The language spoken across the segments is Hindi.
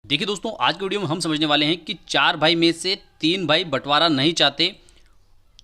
देखिए दोस्तों, आज की वीडियो में हम समझने वाले हैं कि 4 भाई में से 3 भाई बंटवारा नहीं चाहते,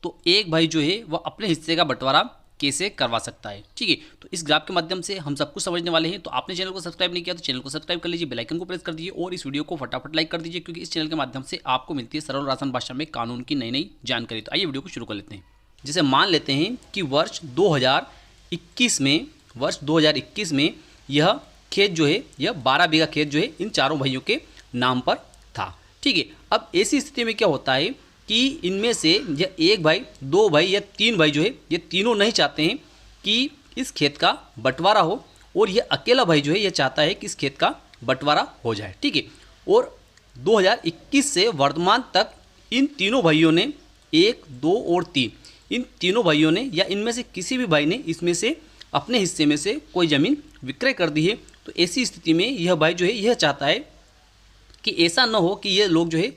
तो एक भाई जो है वह अपने हिस्से का बंटवारा कैसे करवा सकता है। ठीक है, तो इस ग्राफ के माध्यम से हम सब कुछ समझने वाले हैं। तो आपने चैनल को सब्सक्राइब नहीं किया तो चैनल को सब्सक्राइब कर लीजिए, बेल आइकन को प्रेस कर दीजिए और इस वीडियो को फटाफट लाइक कर दीजिए, क्योंकि इस चैनल के माध्यम से आपको मिलती है सरल और आसान भाषा में कानून की नई नई जानकारी। तो आइए वीडियो को शुरू कर लेते हैं। जैसे मान लेते हैं कि वर्ष 2021 में यह खेत जो है, यह 12 बीघा खेत जो है इन चारों भाइयों के नाम पर था। ठीक है, अब ऐसी स्थिति में क्या होता है कि इनमें से यह एक भाई, दो भाई या तीन भाई जो है, ये तीनों नहीं चाहते हैं कि इस खेत का बंटवारा हो, और यह अकेला भाई जो है यह चाहता है कि इस खेत का बंटवारा हो जाए। ठीक है, और 2021 से वर्तमान तक इन तीनों भाइयों ने 1, 2 और 3 इन तीनों भाइयों ने या इनमें से किसी भी भाई ने इसमें से अपने हिस्से में से कोई ज़मीन विक्रय कर दी है। तो ऐसी स्थिति में यह भाई जो है यह चाहता है कि ऐसा न हो कि ये लोग जो है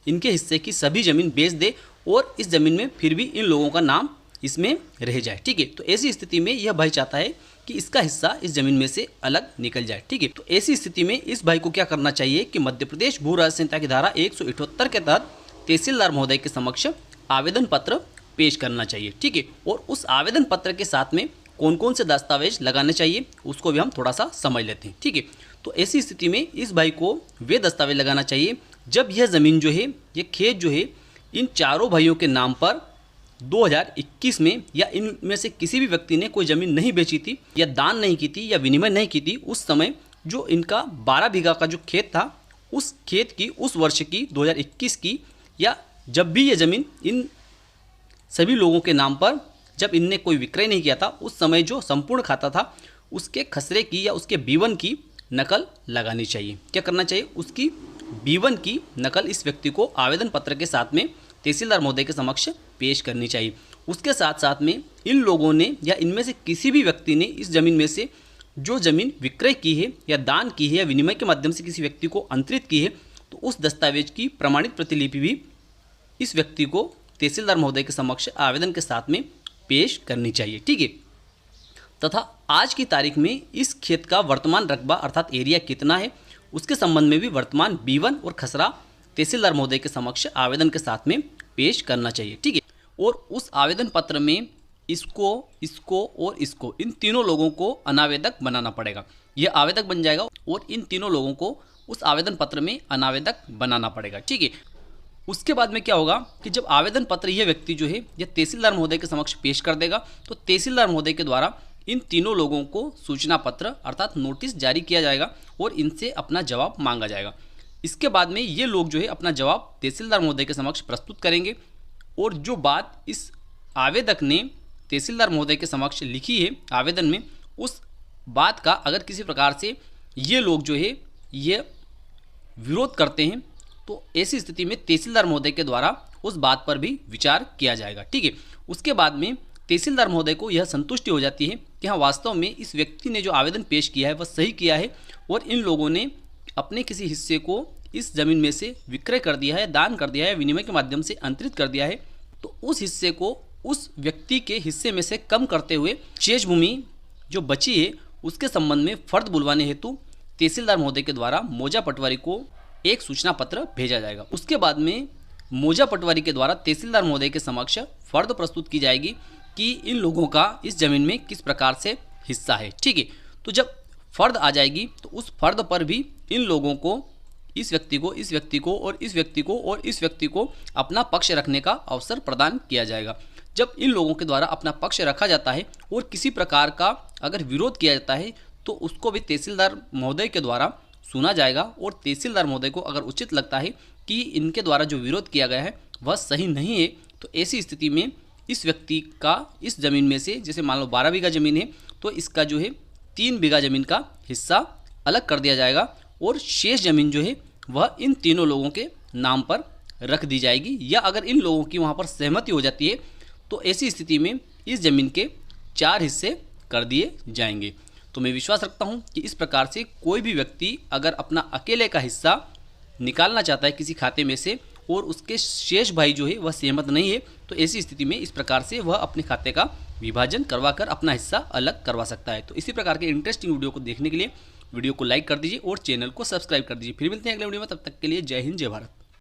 इनके हिस्से की सभी ज़मीन बेच दे और इस ज़मीन में फिर भी इन लोगों का नाम इसमें रह जाए। ठीक है, तो ऐसी स्थिति में यह भाई चाहता है कि इसका हिस्सा इस ज़मीन में से अलग निकल जाए। ठीक है, तो ऐसी स्थिति में इस भाई को क्या करना चाहिए कि मध्य प्रदेश भू राजस्व संहिता की धारा 178 के तहत तहसीलदार महोदय के समक्ष आवेदन पत्र पेश करना चाहिए। ठीक है, और उस आवेदन पत्र के साथ में कौन कौन से दस्तावेज लगाने चाहिए उसको भी हम थोड़ा सा समझ लेते हैं। ठीक है, तो ऐसी स्थिति में इस भाई को वे दस्तावेज लगाना चाहिए जब यह ज़मीन जो है, ये खेत जो है इन चारों भाइयों के नाम पर 2021 में या इनमें से किसी भी व्यक्ति ने कोई ज़मीन नहीं बेची थी या दान नहीं की थी या विनिमय नहीं की थी, उस समय जो इनका 12 बीघा का जो खेत था, उस खेत की उस वर्ष की 2021 की, या जब भी ये ज़मीन इन सभी लोगों के नाम पर जब इनने कोई विक्रय नहीं किया था, उस समय जो संपूर्ण खाता था उसके खसरे की या उसके B1 की नकल लगानी चाहिए। क्या करना चाहिए? उसकी B1 की नकल इस व्यक्ति को आवेदन पत्र के साथ में तहसीलदार महोदय के समक्ष पेश करनी चाहिए। उसके साथ साथ में इन लोगों ने या इनमें से किसी भी व्यक्ति ने इस ज़मीन में से जो ज़मीन विक्रय की है या दान की है या विनिमय के माध्यम से किसी व्यक्ति को अंतरित की है, तो उस दस्तावेज की प्रमाणित प्रतिलिपि भी इस व्यक्ति को तहसीलदार महोदय के समक्ष आवेदन के साथ में पेश करनी चाहिए। ठीक है, तथा आज की तारीख में इस खेत का वर्तमान रकबा अर्थात एरिया कितना है उसके संबंध में भी वर्तमान B1 और खसरा तहसीलदार महोदय के समक्ष आवेदन के साथ में पेश करना चाहिए। ठीक है, और उस आवेदन पत्र में इसको और इसको इन तीनों लोगों को अनावेदक बनाना पड़ेगा। यह आवेदक बन जाएगा और इन तीनों लोगों को उस आवेदन पत्र में अनावेदक बनाना पड़ेगा। ठीक है, उसके बाद में क्या होगा कि जब आवेदन पत्र यह व्यक्ति जो है यह तहसीलदार महोदय के समक्ष पेश कर देगा, तो तहसीलदार महोदय के द्वारा इन तीनों लोगों को सूचना पत्र अर्थात नोटिस जारी किया जाएगा और इनसे अपना जवाब मांगा जाएगा। इसके बाद में ये लोग जो है अपना जवाब तहसीलदार महोदय के समक्ष प्रस्तुत करेंगे, और जो बात इस आवेदक ने तहसीलदार महोदय के समक्ष लिखी है आवेदन में, उस बात का अगर किसी प्रकार से ये लोग जो है ये विरोध करते हैं, तो ऐसी स्थिति में तहसीलदार महोदय के द्वारा उस बात पर भी विचार किया जाएगा। ठीक है, उसके बाद में तहसीलदार महोदय को यह संतुष्टि हो जाती है कि हाँ, वास्तव में इस व्यक्ति ने जो आवेदन पेश किया है वह सही किया है और इन लोगों ने अपने किसी हिस्से को इस ज़मीन में से विक्रय कर दिया है, दान कर दिया है, विनिमय के माध्यम से अंतरित कर दिया है, तो उस हिस्से को उस व्यक्ति के हिस्से में से कम करते हुए शेष भूमि जो बची है उसके संबंध में फर्द बुलवाने हेतु तहसीलदार महोदय के द्वारा मौजा पटवारी को एक सूचना पत्र भेजा जाएगा। उसके बाद में मौजा पटवारी के द्वारा तहसीलदार महोदय के समक्ष फर्द प्रस्तुत की जाएगी कि इन लोगों का इस ज़मीन में किस प्रकार से हिस्सा है। ठीक है, तो जब फर्द आ जाएगी तो उस फर्द पर भी इन लोगों को इस व्यक्ति को, इस व्यक्ति को और इस व्यक्ति को और इस व्यक्ति को अपना पक्ष रखने का अवसर प्रदान किया जाएगा। जब इन लोगों के द्वारा अपना पक्ष रखा जाता है और किसी प्रकार का अगर विरोध किया जाता है तो उसको भी तहसीलदार महोदय के द्वारा सुना जाएगा, और तहसीलदार महोदय को अगर उचित लगता है कि इनके द्वारा जो विरोध किया गया है वह सही नहीं है, तो ऐसी स्थिति में इस व्यक्ति का इस ज़मीन में से, जैसे मान लो 12 बीघा ज़मीन है, तो इसका जो है 3 बीघा ज़मीन का हिस्सा अलग कर दिया जाएगा और शेष ज़मीन जो है वह इन तीनों लोगों के नाम पर रख दी जाएगी। या अगर इन लोगों की वहाँ पर सहमति हो जाती है तो ऐसी स्थिति में इस ज़मीन के 4 हिस्से कर दिए जाएंगे। तो मैं विश्वास रखता हूँ कि इस प्रकार से कोई भी व्यक्ति अगर अपना अकेले का हिस्सा निकालना चाहता है किसी खाते में से और उसके शेष भाई जो है वह सहमत नहीं है, तो ऐसी स्थिति में इस प्रकार से वह अपने खाते का विभाजन करवाकर अपना हिस्सा अलग करवा सकता है। तो इसी प्रकार के इंटरेस्टिंग वीडियो को देखने के लिए वीडियो को लाइक कर दीजिए और चैनल को सब्सक्राइब कर दीजिए। फिर मिलते हैं अगले वीडियो में, तब तक के लिए जय हिंद जय भारत।